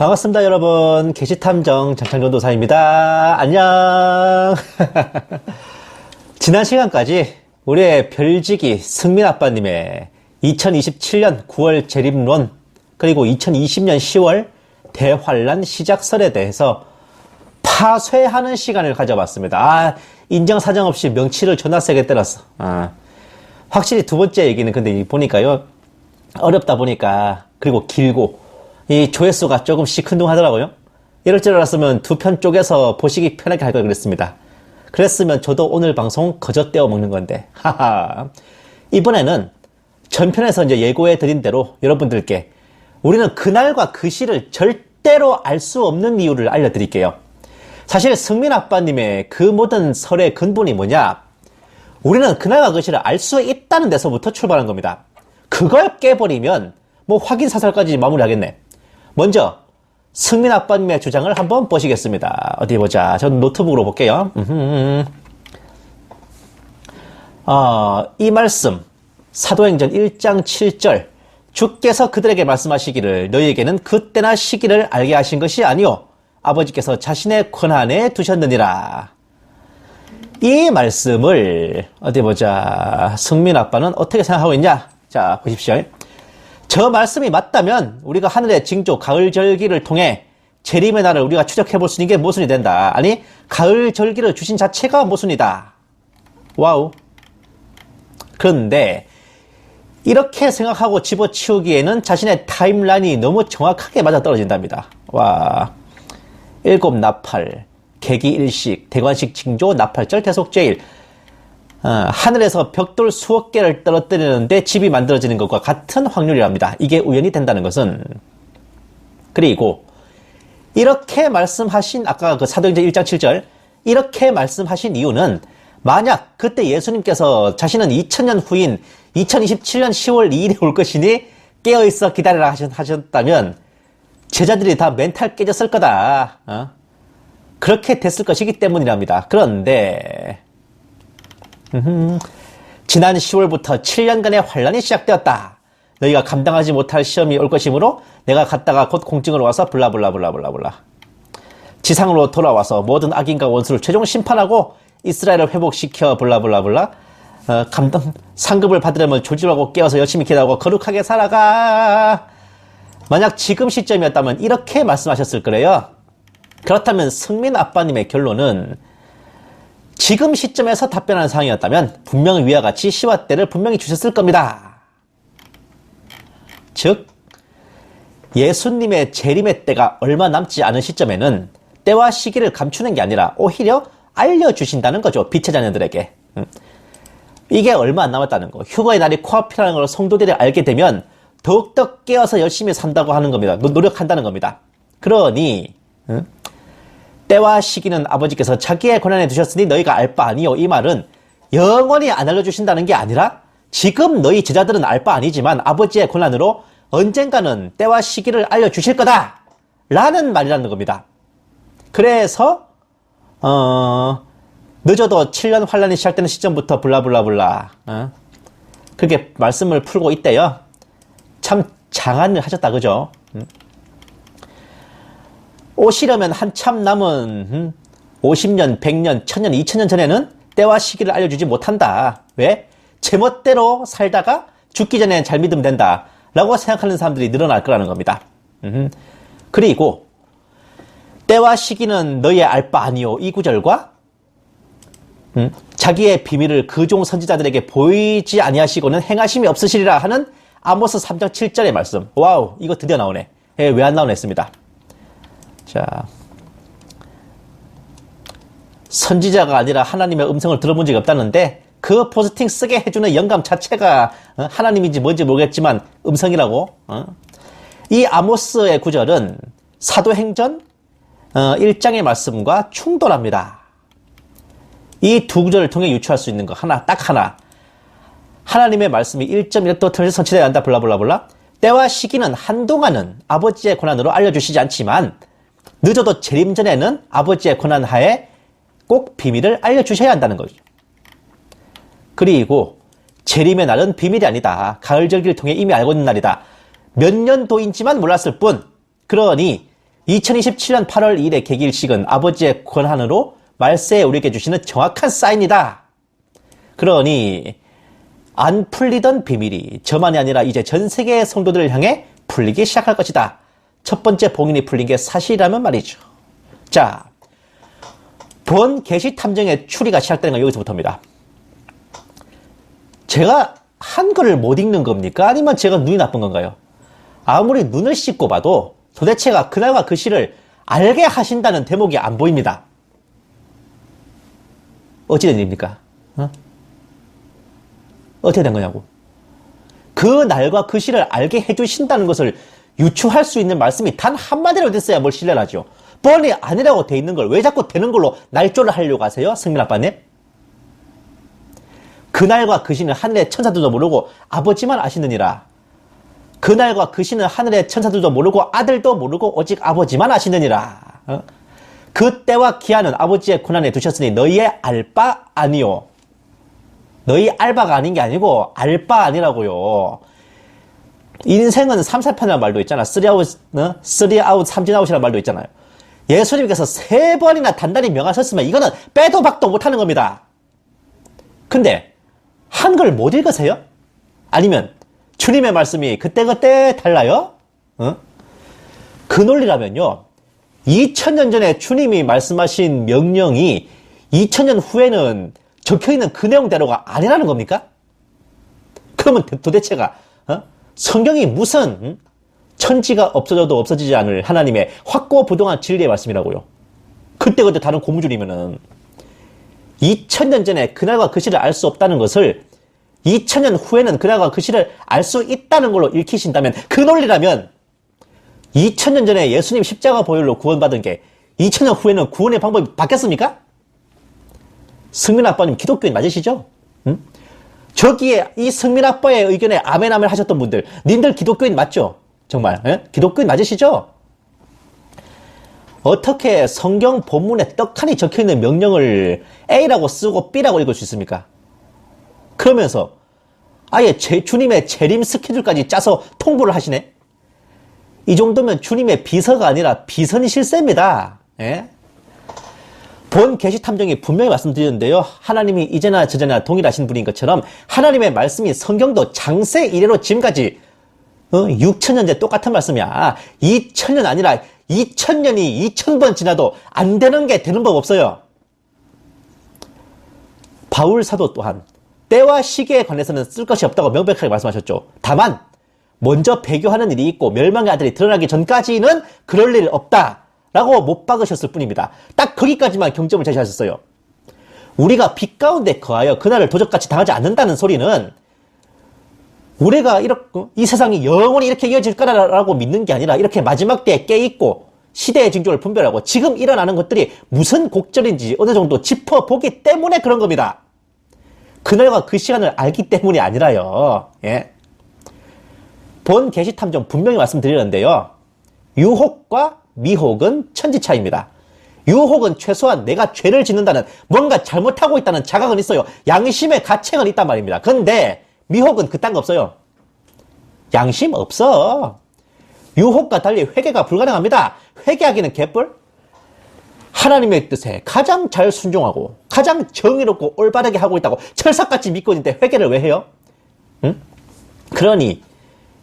반갑습니다, 여러분. 계시탐정 장창전도사입니다. 안녕. 지난 시간까지 우리의 별지기 승민 아빠님의 2027년 9월 재림론 그리고 2020년 10월 대환란 시작설에 대해서 파쇄하는 시간을 가져봤습니다. 인정사정 없이 명치를 존나 세게 때렸어. 확실히 두 번째 얘기는 근데 보니까요, 어렵다 보니까, 그리고 길고 이 조회수가 조금 시큰둥하더라고요. 이럴 줄 알았으면 두 편 쪼개서 보시기 편하게 할 걸 그랬습니다. 그랬으면 저도 오늘 방송 거저 떼어 먹는 건데. 하하. 이번에는 전편에서 이제 예고해 드린 대로 여러분들께 우리는 그날과 그 시를 절대로 알 수 없는 이유를 알려드릴게요. 사실 승민 아빠님의 그 모든 설의 근본이 뭐냐? 우리는 그날과 그 시를 알 수 있다는 데서부터 출발한 겁니다. 그걸 깨버리면 뭐 확인 사살까지 마무리하겠네. 먼저 승민 아빠님의 주장을 한번 보시겠습니다. 어디 보자. 전 노트북으로 볼게요. 이 말씀 사도행전 1장 7절 주께서 그들에게 말씀하시기를 너희에게는 그때나 시기를 알게 하신 것이 아니요 아버지께서 자신의 권한에 두셨느니라. 이 말씀을 어디 보자. 승민 아빠는 어떻게 생각하고 있냐? 자, 보십시오. 저 말씀이 맞다면 우리가 하늘의 징조 가을절기를 통해 재림의 날을 우리가 추적해볼 수 있는 게 모순이 된다. 아니, 가을절기를 주신 자체가 모순이다. 와우. 그런데 이렇게 생각하고 집어치우기에는 자신의 타임라인이 너무 정확하게 맞아떨어진답니다. 와. 일곱 나팔, 개기일식, 대관식 징조, 나팔절, 대속제일. 하늘에서 벽돌 수억 개를 떨어뜨리는데 집이 만들어지는 것과 같은 확률이랍니다. 이게 우연이 된다는 것은. 그리고 이렇게 말씀하신 아까 그 사도행전 1장 7절 이렇게 말씀하신 이유는 만약 그때 예수님께서 자신은 2000년 후인 2027년 10월 2일에 올 것이니 깨어있어 기다리라 하셨다면 제자들이 다 멘탈 깨졌을 거다. 그렇게 됐을 것이기 때문이랍니다. 그런데 지난 10월부터 7년간의 환란이 시작되었다. 너희가 감당하지 못할 시험이 올 것이므로 내가 갔다가 곧 공증으로 와서 블라블라블라블라블라. 지상으로 돌아와서 모든 악인과 원수를 최종 심판하고 이스라엘을 회복시켜 블라블라블라. 상급을 받으려면 조심하고 깨어서 열심히 기도하고 거룩하게 살아가. 만약 지금 시점이었다면 이렇게 말씀하셨을 거래요. 그렇다면 승민 아빠님의 결론은 지금 시점에서 답변하는 상황이었다면 분명히 위와 같이 시와 때를 분명히 주셨을 겁니다. 즉 예수님의 재림의 때가 얼마 남지 않은 시점에는 때와 시기를 감추는 게 아니라 오히려 알려주신다는 거죠. 빛의 자녀들에게. 이게 얼마 안 남았다는 거. 휴거의 날이 코앞이라는 걸 성도들이 알게 되면 더욱더 깨어서 열심히 산다고 하는 겁니다. 노력한다는 겁니다. 그러니 때와 시기는 아버지께서 자기의 권한에 두셨으니 너희가 알 바 아니요. 이 말은 영원히 안 알려주신다는 게 아니라 지금 너희 제자들은 알 바 아니지만 아버지의 권한으로 언젠가는 때와 시기를 알려주실 거다 라는 말이라는 겁니다. 그래서 늦어도 7년 환란이 시작되는 시점부터 블라블라블라 그렇게 말씀을 풀고 있대요. 참 장안을 하셨다 그죠? 오시려면 한참 남은 50년, 100년, 1000년, 2000년 전에는 때와 시기를 알려주지 못한다. 왜? 제멋대로 살다가 죽기 전에 잘 믿으면 된다 라고 생각하는 사람들이 늘어날 거라는 겁니다. 그리고 때와 시기는 너희의 알 바 아니요 이 구절과 자기의 비밀을 그 종 선지자들에게 보이지 아니하시고는 행하심이 없으시리라 하는 아모스 3장 7절의 말씀. 와우, 이거 드디어 나오네. 왜 안 나오네 했습니다. 자, 선지자가 아니라 하나님의 음성을 들어본 적이 없다는데 그 포스팅 쓰게 해주는 영감 자체가 하나님인지 뭔지 모르겠지만 음성이라고. 이 아모스의 구절은 사도행전 1장의 말씀과 충돌합니다. 이 두 구절을 통해 유추할 수 있는 거 하나, 딱 하나. 하나님의 말씀이 1.1도 틀려 선치되어야 한다 블라블라블라. 때와 시기는 한동안은 아버지의 권한으로 알려주시지 않지만 늦어도 재림 전에는 아버지의 권한 하에 꼭 비밀을 알려주셔야 한다는 거죠. 그리고 재림의 날은 비밀이 아니다. 가을절기를 통해 이미 알고 있는 날이다. 몇 년도인지만 몰랐을 뿐. 그러니 2027년 8월 2일의 개길식은 아버지의 권한으로 말세에 우리에게 주시는 정확한 사인이다. 그러니 안 풀리던 비밀이 저만이 아니라 이제 전 세계의 성도들을 향해 풀리기 시작할 것이다. 첫 번째 봉인이 풀린 게 사실이라면 말이죠. 자, 본 계시 탐정의 추리가 시작되는 건 여기서부터입니다. 제가 한글을 못 읽는 겁니까? 아니면 제가 눈이 나쁜 건가요? 아무리 눈을 씻고 봐도 도대체가 그날과 그 시를 알게 하신다는 대목이 안 보입니다. 어찌된 일입니까? 어떻게 된 거냐고. 그 날과 그 시를 알게 해주신다는 것을 유추할 수 있는 말씀이 단 한마디로 됐어야 뭘 신뢰를 하죠. 뻔히 아니라고 돼 있는 걸 왜 자꾸 되는 걸로 날조를 하려고 하세요? 승민 아빠님? 그날과 그 시는 하늘의 천사들도 모르고 아버지만 아시느니라. 그날과 그 시는 하늘의 천사들도 모르고 아들도 모르고 오직 아버지만 아시느니라. 그때와 기한은 아버지의 권한에 두셨으니 너희의 알 바 아니요. 너희 알바가 아닌 게 아니고 알 바 아니라고요. 인생은 3, 4편이라는 말도 있잖아. 3아웃, 3진아웃이라는 말도 있잖아요. 예수님께서 3번이나 단단히 명하셨으면 이거는 빼도 박도 못하는 겁니다. 근데 한글 못 읽으세요? 아니면 주님의 말씀이 그때그때 달라요? 그 논리라면요. 2000년 전에 주님이 말씀하신 명령이 2000년 후에는 적혀있는 그 내용대로가 아니라는 겁니까? 그러면 도대체가 성경이 무슨 천지가 없어져도 없어지지 않을 하나님의 확고부동한 진리의 말씀이라고요. 그때그때 다른 고무줄이면은 2000년 전에 그날과 그 시를 알 수 없다는 것을 2000년 후에는 그날과 그 시를 알 수 있다는 걸로 읽히신다면, 그 논리라면 2000년 전에 예수님 십자가 보혈로 구원받은 게 2000년 후에는 구원의 방법이 바뀌었습니까? 승민 아빠님 기독교인 맞으시죠? 응? 저기에 이 승민 아빠의 의견에 아멘 아멘 하셨던 분들, 님들 기독교인 맞죠? 정말 기독교인 맞으시죠? 어떻게 성경 본문에 떡하니 적혀있는 명령을 A라고 쓰고 B라고 읽을 수 있습니까? 그러면서 아예 주님의 재림 스케줄까지 짜서 통보를 하시네? 이 정도면 주님의 비서가 아니라 비선실세입니다. 예? 본 계시탐정이 분명히 말씀드렸는데요. 하나님이 이제나 저제나 동일하신 분인 것처럼 하나님의 말씀이 성경도 장세 이래로 지금까지 6천년째 똑같은 말씀이야. 2000년 아니라 2000년이 2000번 지나도 안 되는 게 되는 법 없어요. 바울 사도 또한 때와 시기에 관해서는 쓸 것이 없다고 명백하게 말씀하셨죠. 다만 먼저 배교하는 일이 있고 멸망의 아들이 드러나기 전까지는 그럴 일 없다라고 못 박으셨을 뿐입니다. 딱 거기까지만 경점을 제시하셨어요. 우리가 빛 가운데 거하여 그날을 도적같이 당하지 않는다는 소리는 우리가 이 세상이 영원히 이렇게 이어질 거라고 믿는 게 아니라 이렇게 마지막 때에 깨있고 시대의 징조를 분별하고 지금 일어나는 것들이 무슨 곡절인지 어느 정도 짚어보기 때문에 그런 겁니다. 그날과 그 시간을 알기 때문이 아니라요. 예. 본 계시탐정 분명히 말씀드리는데요. 유혹과 미혹은 천지차이입니다. 유혹은 최소한 내가 죄를 짓는다는, 뭔가 잘못하고 있다는 자각은 있어요. 양심의 가책은 있단 말입니다. 근데 미혹은 그딴 거 없어요. 양심 없어. 유혹과 달리 회개가 불가능합니다. 회개하기는 개뿔? 하나님의 뜻에 가장 잘 순종하고 가장 정의롭고 올바르게 하고 있다고 철석같이 믿고 있는데 회개를 왜 해요? 응? 그러니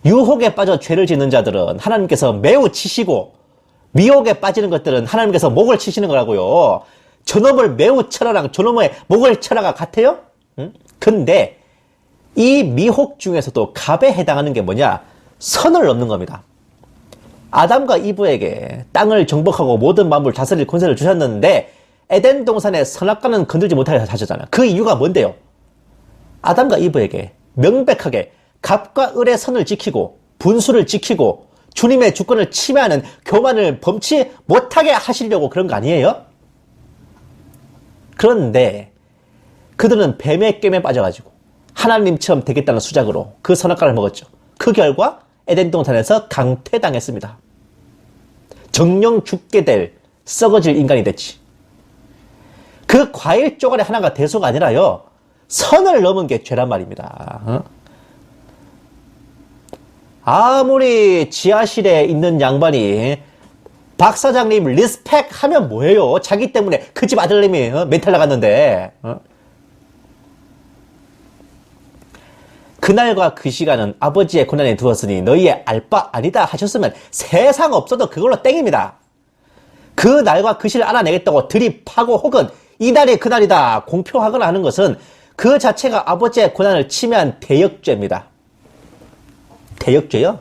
유혹에 빠져 죄를 짓는 자들은 하나님께서 매우 치시고, 미혹에 빠지는 것들은 하나님께서 목을 치시는 거라고요. 저놈을 매우 쳐라랑 저놈의 목을 쳐라가 같아요? 응? 근데 이 미혹 중에서도 갑에 해당하는 게 뭐냐? 선을 넘는 겁니다. 아담과 이브에게 땅을 정복하고 모든 만물 다스릴 권세를 주셨는데 에덴 동산의 선악과는 건들지 못하게 하셨잖아요. 그 이유가 뭔데요? 아담과 이브에게 명백하게 갑과 을의 선을 지키고 분수를 지키고 주님의 주권을 침해하는 교만을 범치 못하게 하시려고 그런 거 아니에요? 그런데 그들은 뱀의 꿰매 빠져가지고 하나님처럼 되겠다는 수작으로 그 선악과를 먹었죠. 그 결과 에덴 동산에서 강퇴당했습니다. 정령 죽게 될 썩어질 인간이 됐지. 그 과일 쪼가리 하나가 대수가 아니라요. 선을 넘은 게 죄란 말입니다. 아무리 지하실에 있는 양반이 박 사장님 리스펙 하면 뭐예요? 자기 때문에 그 집 아들님이 멘탈 나갔는데. 그날과 그 시간은 아버지의 고난에 두었으니 너희의 알 바 아니다 하셨으면 세상 없어도 그걸로 땡입니다. 그 날과 그 시를 알아내겠다고 드립하고 혹은 이날이 그날이다 공표하거나 하는 것은 그 자체가 아버지의 고난을 침해한 대역죄입니다. 대역죄요?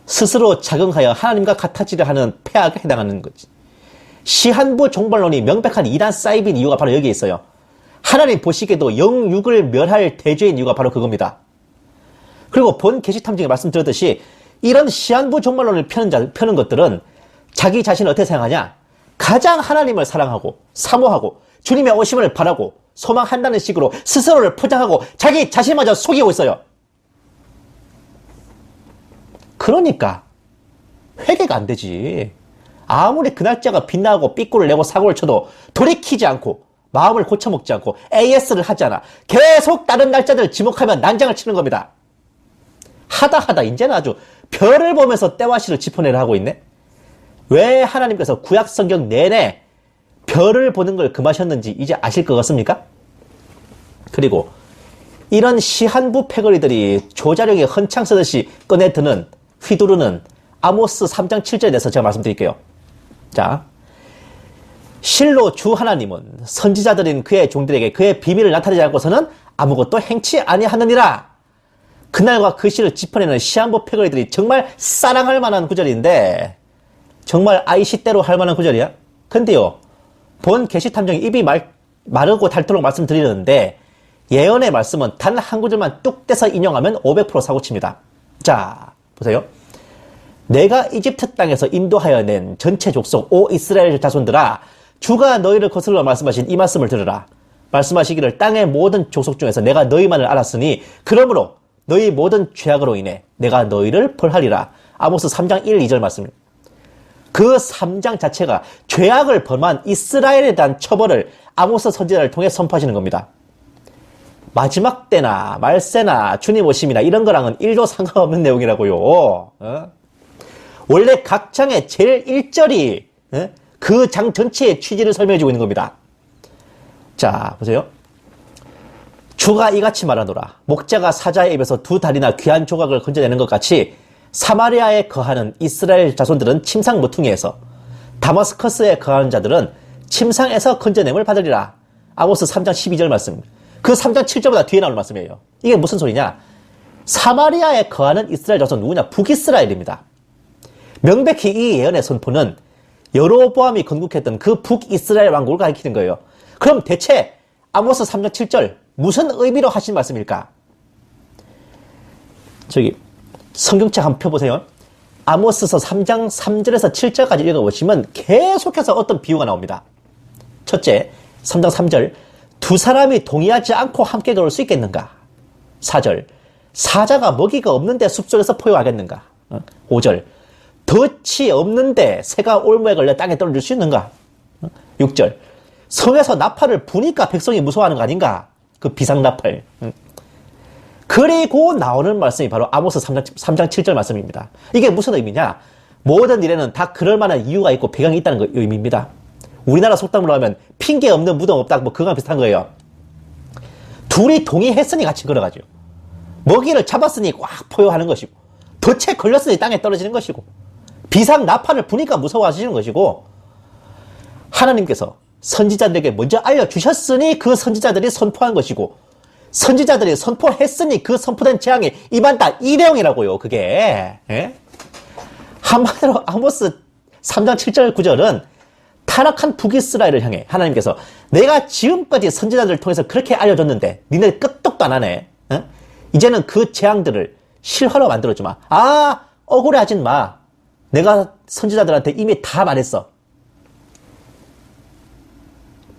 스스로 자긍하여 하나님과 같아지려 하는 폐악에 해당하는 거지. 시한부 종말론이 명백한 이단 사이비인 이유가 바로 여기에 있어요. 하나님 보시기에도 영육을 멸할 대죄인 이유가 바로 그겁니다. 그리고 본 계시탐 중에 말씀드렸듯이 이런 시한부 종말론을 펴는 것들은 자기 자신을 어떻게 생각하냐? 가장 하나님을 사랑하고 사모하고 주님의 오심을 바라고 소망한다는 식으로 스스로를 포장하고 자기 자신마저 속이고 있어요. 그러니까 회개가 안 되지. 아무리 그 날짜가 빛나고 삐꾸를 내고 사고를 쳐도 돌이키지 않고 마음을 고쳐먹지 않고 AS를 하지 않아. 계속 다른 날짜들 지목하면 난장을 치는 겁니다. 하다 이제는 아주 별을 보면서 때와시를 짚어내려 하고 있네. 왜 하나님께서 구약 성경 내내 별을 보는 걸 금하셨는지 이제 아실 것 같습니까? 그리고 이런 시한부 패거리들이 조자룡이 헌창 쓰듯이 꺼내드는 휘두르는 아모스 3장 7절에 대해서 제가 말씀드릴게요. 자, 실로 주 하나님은 선지자들인 그의 종들에게 그의 비밀을 나타내지 않고서는 아무것도 행치 아니하느니라. 그날과 그 시를 짚어내는 시한부 패거리들이 정말 사랑할 만한 구절인데 정말 아이시대로 할 만한 구절이야? 근데요, 본 계시탐정이 입이 마르고 닳도록 말씀드리는데 예언의 말씀은 단 한 구절만 뚝 떼서 인용하면 500% 사고칩니다. 자, 보세요. 내가 이집트 땅에서 인도하여 낸 전체 족속 오 이스라엘 자손들아, 주가 너희를 거슬러 말씀하신 이 말씀을 들으라. 말씀하시기를 땅의 모든 족속 중에서 내가 너희만을 알았으니 그러므로 너희 모든 죄악으로 인해 내가 너희를 벌하리라. 아모스 3장 1, 2절 말씀입니다. 그 3장 자체가 죄악을 범한 이스라엘에 대한 처벌을 아모스 선지자를 통해 선포하시는 겁니다. 마지막 때나 말세나 주님 오심이나 이런 거랑은 1도 상관없는 내용이라고요. 원래 각 장의 제일 1절이 그 장 전체의 취지를 설명해주고 있는 겁니다. 자, 보세요. 주가 이같이 말하노라. 목자가 사자의 입에서 두 다리나 귀한 조각을 건져내는 것 같이 사마리아에 거하는 이스라엘 자손들은 침상 모퉁이에서, 다마스커스에 거하는 자들은 침상에서 건져냄을 받으리라. 아모스 3장 12절 말씀입니다. 그 3장 7절보다 뒤에 나오는 말씀이에요. 이게 무슨 소리냐? 사마리아에 거하는 이스라엘 자손 누구냐? 북이스라엘입니다. 명백히 이 예언의 선포는 여로보암이 건국했던 그 북이스라엘 왕국을 가리키는 거예요. 그럼 대체 아모스 3장 7절 무슨 의미로 하신 말씀일까? 저기 성경책 한번 펴보세요. 아모스서 3장 3절에서 7절까지 읽어보시면 계속해서 어떤 비유가 나옵니다. 첫째, 3장 3절, 두 사람이 동의하지 않고 함께 걸을 수 있겠는가? 4절, 사자가 먹이가 없는데 숲속에서 포효하겠는가? 5절, 덫이 없는데 새가 올무에 걸려 땅에 떨어질 수 있는가? 6절, 성에서 나팔을 부니까 백성이 무서워하는 거 아닌가? 그 비상나팔. 그리고 나오는 말씀이 바로 아모스 3장 7절 말씀입니다. 이게 무슨 의미냐? 모든 일에는 다 그럴 만한 이유가 있고 배경이 있다는 의미입니다. 우리나라 속담으로 하면 핑계 없는 무덤 없다, 뭐 그거랑 비슷한 거예요. 둘이 동의했으니 같이 걸어가죠. 먹이를 잡았으니 꽉 포효하는 것이고, 덫에 걸렸으니 땅에 떨어지는 것이고, 비상 나팔을 부니까 무서워하시는 것이고, 하나님께서 선지자들에게 먼저 알려주셨으니 그 선지자들이 선포한 것이고, 선지자들이 선포했으니 그 선포된 재앙이 임한다, 이 내용이라고요. 그게 한마디로 아모스 3장 7절 9절은 타락한 북이스라엘을 향해 하나님께서 내가 지금까지 선지자들을 통해서 그렇게 알려줬는데 니네 끄떡도 안 하네. 이제는 그 재앙들을 실화로 만들어주마. 억울해하진 마. 내가 선지자들한테 이미 다 말했어.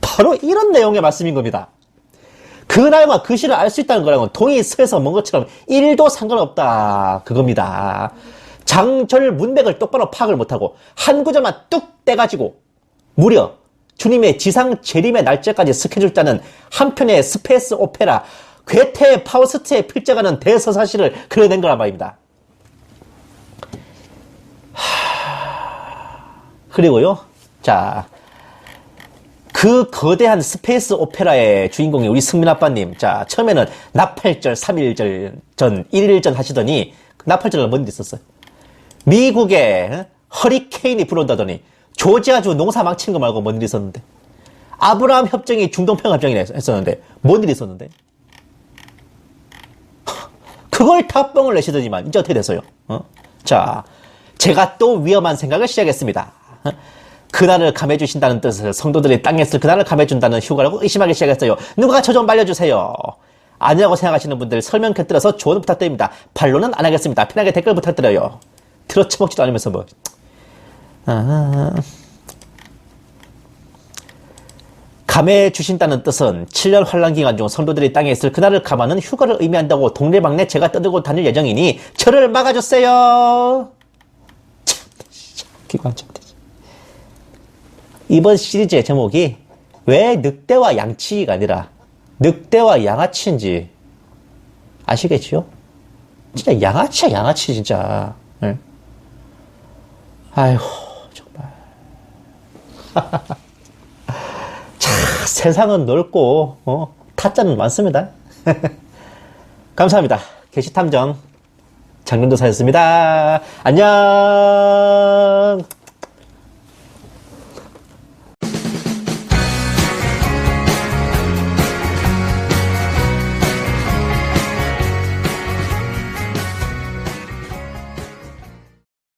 바로 이런 내용의 말씀인 겁니다. 그날과 그 시를 알 수 있다는 거랑은 동이 서에서 먼 것처럼 1도 상관없다, 그겁니다. 장절 문맥을 똑바로 파악을 못하고 한 구절만 뚝 떼가지고 무려 주님의 지상 재림의 날짜까지 스케줄 짜는 한편의 스페이스 오페라, 괴테 파우스트에 필적하는 대서사시를 그려낸 거란 말입니다. 그리고요, 자, 그 거대한 스페이스 오페라의 주인공이 우리 승민 아빠님. 자, 처음에는 나팔절 3일절 전, 1일 전 하시더니, 나팔절은 뭔 일 있었어요? 미국에 허리케인이 불어온다더니, 조지아주 농사 망친 거 말고 뭔 일 있었는데? 아브라함 협정이 중동평화 협정이 했었는데, 뭔 일 있었는데? 그걸 다 뻥을 내시더니만, 이제 어떻게 됐어요? 자, 제가 또 위험한 생각을 시작했습니다. 그날을 감해주신다는 뜻을 성도들이 땅에 쓸 그날을 감해준다는 휴가라고 의심하기 시작했어요. 누가 저 좀 말려주세요. 아니라고 생각하시는 분들 설명 곁들여서 조언 부탁드립니다. 반론은 안 하겠습니다. 편하게 댓글 부탁드려요. 들어쳐먹지도 않으면서 뭐. 감해주신다는 뜻은 7년 환란 기간 중 성도들이 땅에 있을 그날을 감하는 휴가를 의미한다고 동네방네 제가 떠들고 다닐 예정이니 저를 막아주세요. 참, 기관차. 이번 시리즈의 제목이 왜 늑대와 양치기가 아니라 늑대와 양아치인지 아시겠지요? 진짜 양아치야, 양아치, 진짜. 네. 아이고, 정말. 자, 세상은 넓고, 타짜는 많습니다. 감사합니다. 게시탐정 장윤도사였습니다. 안녕!